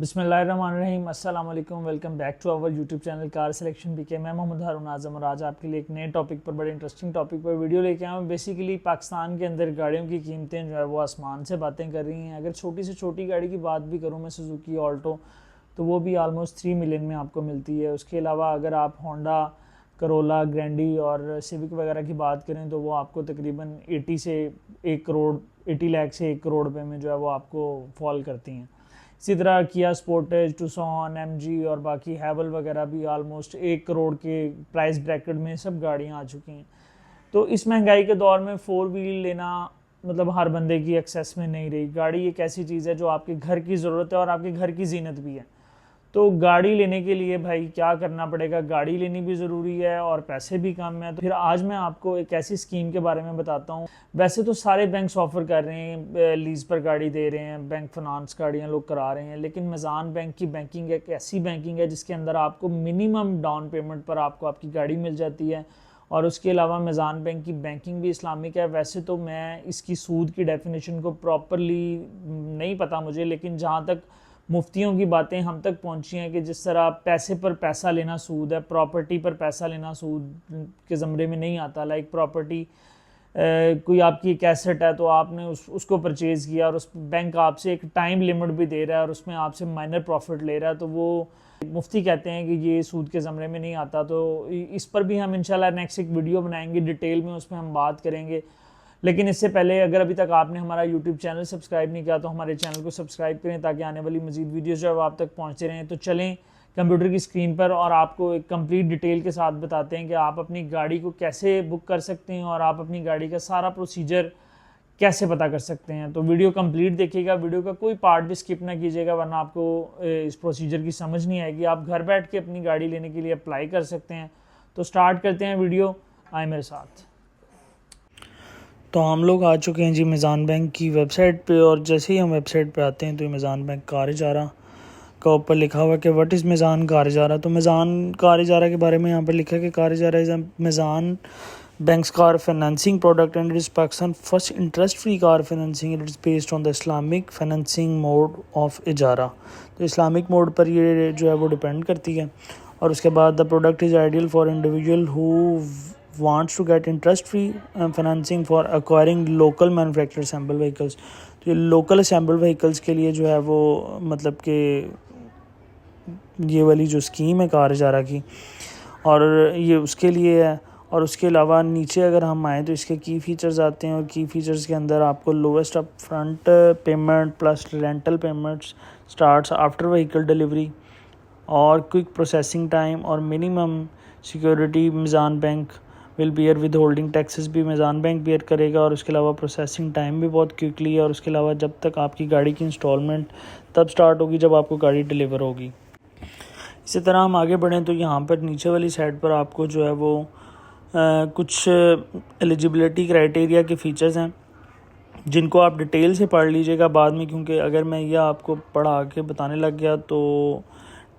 बिस्मिल्लाहिर्रहमानिर्रहीम अस्सलाम वालेकुम। Welcome back to our YouTube channel car selection PK. मैं मोहम्मद हारून आज़म और आज आपके लिए एक नए टॉपिक पर, बड़े इंटरेस्टिंग टॉपिक पर वीडियो लेके आया हूँ। बेसिकली पाकिस्तान के अंदर गाड़ियों की कीमतें जो है वो आसमान से बातें कर रही हैं। अगर छोटी से छोटी गाड़ी की बात भी करूँ मैं, सुजुकी ऑल्टो, तो वो भी आलमोस्ट 3 मिलियन में आपको मिलती है। उसके अलावा अगर आप होंडा करोला, ग्रैंडी और सिविक वगैरह की बात करें तो वो आपको तकरीबन 80 से 1 करोड़ 80 लाख से 1 करोड़ रुपए में जो है वो आपको फॉल करती हैं। इसी तरह किया स्पोर्टेज, टुक्सन, एमजी और बाकी हैवल वगैरह भी आलमोस्ट 1 करोड़ के प्राइस ब्रैकेट में सब गाड़ियां आ चुकी हैं। तो इस महंगाई के दौर में 4 व्हील लेना मतलब हर बंदे की एक्सेस में नहीं रही। गाड़ी एक ऐसी चीज़ है जो आपके घर की ज़रूरत है और आपके घर की जीनत भी है। तो गाड़ी लेने के लिए भाई क्या करना पड़ेगा, गाड़ी लेनी भी ज़रूरी है और पैसे भी कम है। तो फिर आज मैं आपको एक ऐसी स्कीम के बारे में बताता हूँ। वैसे तो सारे बैंक्स ऑफर कर रहे हैं, लीज़ पर गाड़ी दे रहे हैं, बैंक फाइनेंस गाड़ियाँ लोग करा रहे हैं, लेकिन मिज़ान बैंक की बैंकिंग एक ऐसी बैंकिंग है जिसके अंदर आपको मिनिमम डाउन पेमेंट पर आपको आपकी गाड़ी मिल जाती है। और उसके अलावा मिज़ान बैंक की बैंकिंग भी इस्लामिक है। वैसे तो मैं इसकी सूद की डेफिनेशन को प्रॉपरली नहीं पता मुझे, लेकिन जहाँ तक मुफ्तियों की बातें हम तक पहुंची हैं कि जिस तरह पैसे पर पैसा लेना सूद है, प्रॉपर्टी पर पैसा लेना सूद के ज़मरे में नहीं आता। लाइक प्रॉपर्टी कोई आपकी एक एसेट है तो आपने उसको परचेज़ किया और उस बैंक आपसे एक टाइम लिमिट भी दे रहा है और उसमें आपसे माइनर प्रॉफिट ले रहा है, तो वो मुफ्ती कहते हैं कि ये सूद के ज़मरे में नहीं आता। तो इस पर भी हम इंशाल्लाह नेक्स्ट एक वीडियो बनाएंगे डिटेल में, उसमें हम बात करेंगे। लेकिन इससे पहले अगर अभी तक आपने हमारा यूट्यूब चैनल सब्सक्राइब नहीं किया तो हमारे चैनल को सब्सक्राइब करें ताकि आने वाली मजीद वीडियोज़ जो है आप तक पहुँचते रहें। तो चलें कंप्यूटर की स्क्रीन पर और आपको एक कंप्लीट डिटेल के साथ बताते हैं कि आप अपनी गाड़ी को कैसे बुक कर सकते हैं और आप अपनी गाड़ी का सारा प्रोसीजर कैसे पता कर सकते हैं। तो वीडियो कंप्लीट देखिएगा, वीडियो का कोई पार्ट भी स्किप ना कीजिएगा, वरना आपको इस प्रोसीजर की समझ नहीं आएगी। आप घर बैठ के अपनी गाड़ी लेने के लिए अप्लाई कर सकते हैं। तो स्टार्ट करते हैं वीडियो, आए मेरे साथ। तो हम लोग आ चुके हैं जी मिज़ान बैंक की वेबसाइट पे, और जैसे ही हम वेबसाइट पे आते हैं तो मिज़ान बैंक कार इजारा का ऊपर लिखा हुआ है कि व्हाट इज़ मिज़ान कार इजारा। तो मिज़ान कार इजारा के बारे में यहाँ पर लिखा है कि car Ijarah is Meezan bank's car financing product and it is Pakistan first interest free car financing. It is based on the Islamic financing mode of Ijarah. तो इस्लामिक मोड पर ये जो है वो डिपेंड करती है। और उसके बाद the product is ideal for individual who wants to get interest free financing for acquiring local manufactured assembled vehicles। तो ये लोकल असेंबल्ड व्हीकल्स के लिए जो है वो मतलब कि ये वाली जो स्कीम है कार इजारा की, और ये उसके लिए है। और उसके अलावा नीचे अगर हम आएँ तो इसके की फ़ीचर्स आते हैं, और की फ़ीचर्स के अंदर आपको lowest up front payment plus rental payments starts after vehicle delivery, और क्विक प्रोसेसिंग टाइम और minimum security Meezan bank will bear with holding taxes भी मिज़ान बैंक बियर करेगा। और उसके अलावा प्रोसेसिंग टाइम भी बहुत क्विकली है। और उसके अलावा जब तक आपकी गाड़ी की इंस्टॉलमेंट तब स्टार्ट होगी जब आपको गाड़ी डिलीवर होगी। इसी तरह हम आगे बढ़ें तो यहाँ पर नीचे वाली साइड पर आपको जो है वो कुछ एलिजिबिलिटी क्राइटेरिया के फ़ीचर्स हैं जिनको आप डिटेल से पढ़ लीजिएगा बाद में, क्योंकि अगर मैं यह आपको पढ़ा के बताने लग गया तो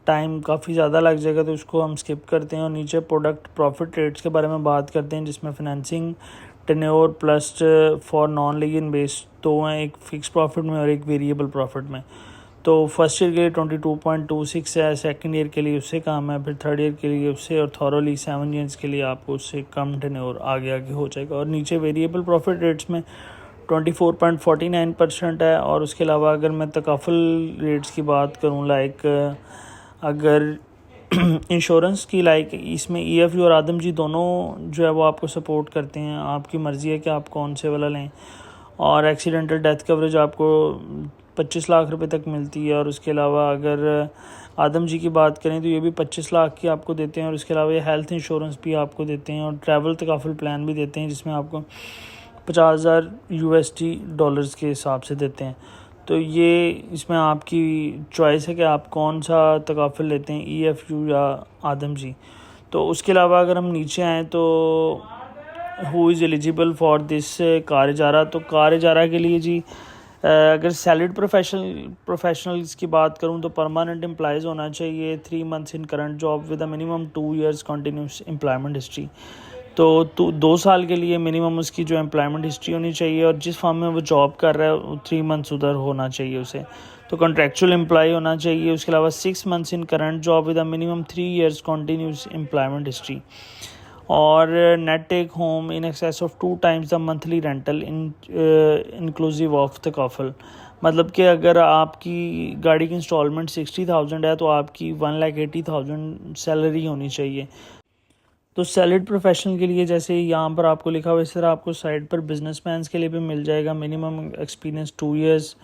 टाइम काफ़ी ज़्यादा लग जाएगा, तो उसको हम स्किप करते हैं। और नीचे प्रोडक्ट प्रॉफिट रेट्स के बारे में बात करते हैं, जिसमें financing tenure plus for non legal based दो हैं, एक फिक्स प्रॉफिट में और एक वेरिएबल प्रॉफिट में। तो फर्स्ट ईयर के लिए 22.26 है, सेकंड ईयर के लिए उससे कम है, फिर थर्ड ईयर के लिए उससे, और थॉरोली 7 ईयर्स के लिए आपको उससे कम टेन्योर आगे हो जाएगा। और नीचे वेरिएबल प्रॉफिट रेट्स में 24.49% है। और उसके अलावा अगर मैं तकाफुल रेट्स की बात करूँ, लाइक अगर इंश्योरेंस की, लाइक इसमें EFU और आदम जी दोनों जो है वो आपको सपोर्ट करते हैं, आपकी मर्ज़ी है कि आप कौन से वाला लें। और एक्सीडेंटल डेथ कवरेज आपको 25 लाख रुपए तक मिलती है। और उसके अलावा अगर आदम जी की बात करें तो ये भी 25 लाख की आपको देते हैं। और इसके अलावा ये हेल्थ इंश्योरेंस भी आपको देते हैं और ट्रैवल तकाफुल प्लान भी देते हैं, जिसमें आपको 50,000 USD डॉलर्स के हिसाब से देते हैं। तो ये इसमें आपकी चॉइस है कि आप कौन सा तकाफुल लेते हैं, EFU या आदम जी। तो उसके अलावा अगर हम नीचे आएँ तो who is eligible for this car इजारा। तो कार इजारा के लिए जी अगर सैलरीड प्रोफेशनल्स की बात करूं तो परमानेंट एम्प्लॉयज़ होना चाहिए, 3 months in current job with a minimum 2 years continuous employment history. तो 2 साल के लिए मिनिमम उसकी जो एम्प्लॉयमेंट हिस्ट्री होनी चाहिए, और जिस फॉर्म में वो जॉब कर रहा है 3 मंथ्स उधर होना चाहिए उसे। तो कॉन्ट्रेक्चुअल एम्प्लॉय होना चाहिए। उसके अलावा 6 months in current job with a minimum 3 years continuous employment history, और net take home in excess of 2 times the monthly rental inclusive of the कॉफल। मतलब कि अगर आपकी गाड़ी की इंस्टॉलमेंट 60,000 है तो आपकी 1,80,000 सैलरी होनी चाहिए। तो सैलरीड प्रोफेशनल के लिए जैसे यहाँ पर आपको लिखा हुआ इस तरह आपको साइड पर बिजनेसमैन के लिए भी मिल जाएगा। मिनिमम एक्सपीरियंस 2 years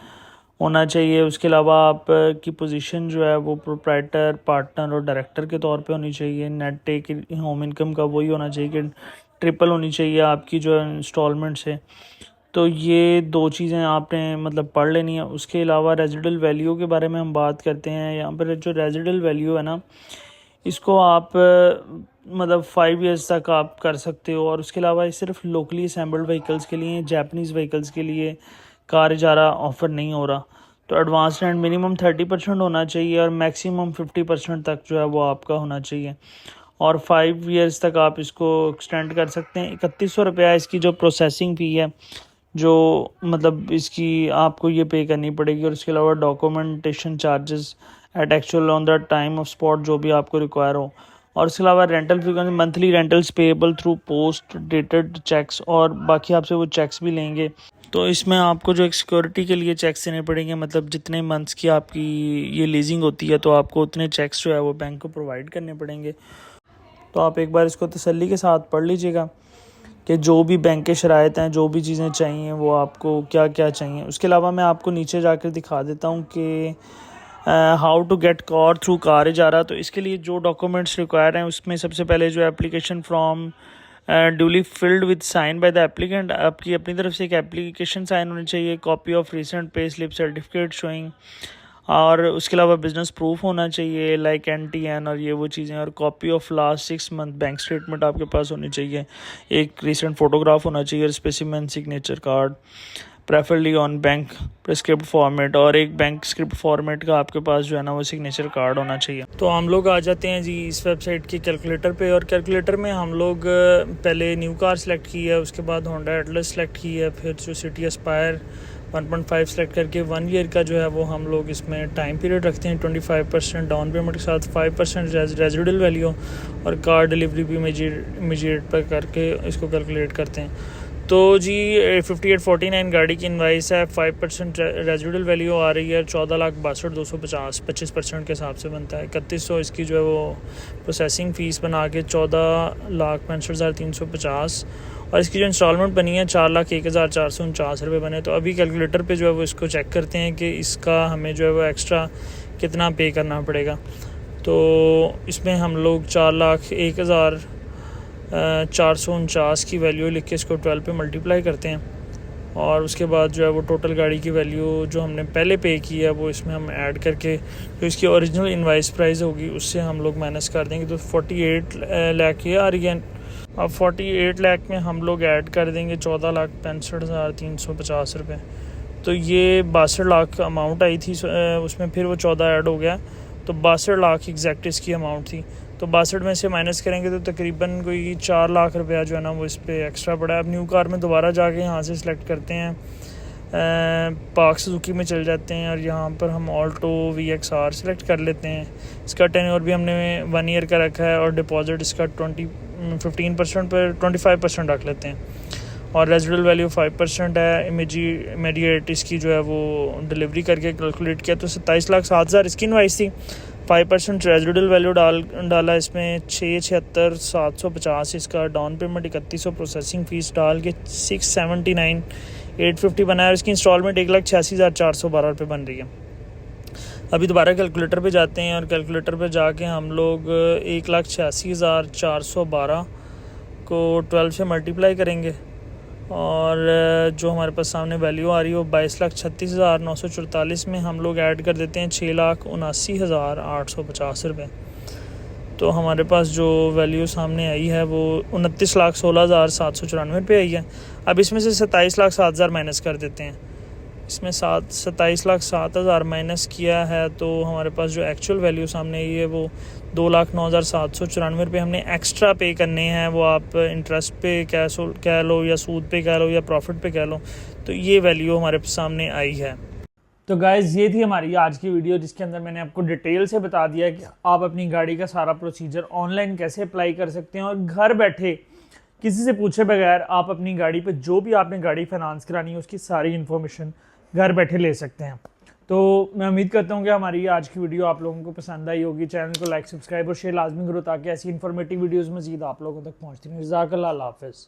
होना चाहिए। उसके अलावा आप की पोजीशन जो है वो प्रोप्राइटर, पार्टनर और डायरेक्टर के तौर पे होनी चाहिए। नेट टेक होम इनकम का वही होना चाहिए कि ट्रिपल होनी चाहिए आपकी जो इंस्टॉलमेंट्स है। तो ये 2 चीज़ें आपने मतलब पढ़ लेनी है। उसके अलावा रेजिडल वैल्यू के बारे में हम बात करते हैं। यहाँ पर जो रेजिडल वैल्यू है ना, इसको आप मतलब 5 years तक आप कर सकते हो। और उसके अलावा ये सिर्फ लोकली असेंबल्ड व्हीकल्स के लिए, जैपनीज़ व्हीकल्स के लिए कार इजारा ऑफ़र नहीं हो रहा। तो एडवांस रेंट मिनिमम 30% होना चाहिए और मैक्सिमम 50% तक जो है वो आपका होना चाहिए। और 5 years तक आप इसको एक्सटेंड कर सकते हैं। 3100 रुपया इसकी जो प्रोसेसिंग फ़ी है, जो मतलब इसकी आपको ये पे करनी पड़ेगी। और उसके अलावा documentation charges at actual on the time of spot जो भी आपको रिक्वायर हो। और उसके अलावा rental frequency monthly rentals payable through post dated cheques, और बाकी आपसे वो चेक्स भी लेंगे। तो इसमें आपको जो एक सिक्योरिटी के लिए चेक्स देने पड़ेंगे, मतलब जितने मंथ्स की आपकी ये लीजिंग होती है तो आपको उतने चेक्स जो है वो बैंक को प्रोवाइड करने पड़ेंगे। तो आप एक बार इसको तसल्ली के साथ पढ़ लीजिएगा कि जो भी बैंक के शराइत हैं, जो भी चीज़ें चाहिए वो आपको क्या क्या चाहिए। उसके अलावा मैं आपको नीचे जाकर दिखा देता हूँ कि how to get car through car इजारा। तो इसके लिए जो डॉक्यूमेंट्स रिक्वायर हैं उसमें सबसे पहले जो application form duly filled with sign by the applicant, आपकी अपनी तरफ से एक एप्लीकेशन साइन होनी चाहिए। Copy of recent pay slip certificate showing, और उसके अलावा बिजनेस प्रूफ होना चाहिए लाइक NTN और ये वो चीज़ें। और copy of last 6 month bank statement आपके पास होनी चाहिए। एक रिसेंट फोटोग्राफ होना चाहिए और specimen signature card preferably on bank prescribed format, और एक बैंक स्क्रिप्ट फॉर्मेट का आपके पास जो है ना वो सिग्नेचर कार्ड होना चाहिए। तो हम लोग आ जाते हैं जी इस वेबसाइट के कैलकुलेटर पे। और कैलकुलेटर में हम लोग पहले न्यू कार सेलेक्ट की है, उसके बाद होंडा एटलस सेलेक्ट की है, फिर जो सिटी एस्पायर 1.5 सेलेक्ट करके 1 year का जो है वो हम लोग इसमें टाइम पीरियड रखते हैं 25% डाउन पेमेंट के साथ, 5% रेजिडल वैल्यू, और कार डिलीवरी भी इमीडिएट पर करके इसको कैलकुलेट करते हैं। तो जी 5849 गाड़ी की इनवाइस है, 5% रेजिडल वैल्यू आ रही है 14,62,250, 25% के हिसाब से बनता है। 3100 इसकी जो है वो प्रोसेसिंग फ़ीस बना के 14,65,350, और इसकी जो इंस्टॉलमेंट बनी है 4,01,449 रुपये बने। तो अभी कैलकुलेटर पे जो है वो इसको चेक करते हैं कि इसका हमें जो है वो एक्स्ट्रा कितना पे करना पड़ेगा। तो इसमें हम लोग 4,01,449 की वैल्यू लिख के इसको 12 पे मल्टीप्लाई करते हैं, और उसके बाद जो है वो टोटल गाड़ी की वैल्यू जो हमने पहले पे की है वो इसमें हम ऐड करके जो इसकी ओरिजिनल इनवाइस प्राइस होगी उससे हम लोग माइनस कर देंगे। तो 48 लाख ये आ रही है। अब 48 लाख में हम लोग ऐड कर देंगे 14,65,350 रुपये। तो ये 62 लाख अमाउंट आई थी, उसमें फिर वो 14 ऐड हो गया, तो 62 लाख एग्जैक्ट इसकी अमाउंट थी। तो 62 में से माइनस करेंगे तो तकरीबन कोई 4 लाख रुपया जो है ना वो इस पर एक्स्ट्रा पड़ा है। अब न्यू कार में दोबारा जाके यहाँ से सिलेक्ट करते हैं, पार्क सुजुकी में चल जाते हैं, और यहाँ पर हम ऑल्टो VXR सेलेक्ट कर लेते हैं। इसका टेन्योर भी हमने 1 year का रखा है, और डिपॉजिट इसका 15% पर 25% रख लेते हैं, और रेजिडल वैल्यू 5% है। इमीडिएट इसकी जो है वो डिलीवरी करके कैलकुलेट किया तो 27,07,000 इसकी इनवाइस थी। 5% रेजिडल वैल्यू डाला इसमें 6,76,750 इसका डाउन पेमेंट, 3,100 प्रोसेसिंग फ़ीस डाल के 679,850 बनाया, और इसकी इंस्टॉलमेंट 1,86,412 रुपये बन रही है। अभी दोबारा कैलकुलेटर पे जाते हैं, और कैलकुलेटर पे जाके हम लोग 1,86,412 को 12 से मल्टीप्लाई करेंगे, और जो हमारे पास सामने वैल्यू आ रही है वो 22,36,944 में हम लोग ऐड कर देते हैं 6,79,850 रुपये। तो हमारे पास जो वैल्यू सामने आई है वो 29,16,794 रुपये आई है। अब इसमें से 27,07,000 माइनस कर देते हैं। इसमें 27,07,000 माइनस किया है तो हमारे पास जो एक्चुअल वैल्यू सामने आई है वो 2,09,794 रुपये हमने एक्स्ट्रा पे करने हैं। वो आप इंटरेस्ट पे कह लो या सूद पे कह लो या प्रॉफिट पे कह लो, तो ये वैल्यू हमारे सामने आई है। तो गाइज़ ये थी हमारी आज की वीडियो, जिसके अंदर मैंने आपको डिटेल से बता दिया कि आप अपनी गाड़ी का सारा प्रोसीजर ऑनलाइन कैसे अप्लाई कर सकते हैं और घर बैठे किसी से पूछे बगैर आप अपनी गाड़ी पे जो भी आपने गाड़ी फाइनेंस करानी है उसकी सारी इन्फॉर्मेशन घर बैठे ले सकते हैं। तो मैं उम्मीद करता हूँ कि हमारी आज की वीडियो आप लोगों को पसंद आई होगी। चैनल को लाइक, सब्सक्राइब और शेयर लाजमी करो ताकि ऐसी इन्फॉर्मेटिव वीडियोज़ मज़ीद आप लोगों तक पहुँचती रहें। जज़ाकल्लाह, अल्लाह हाफ़िज़।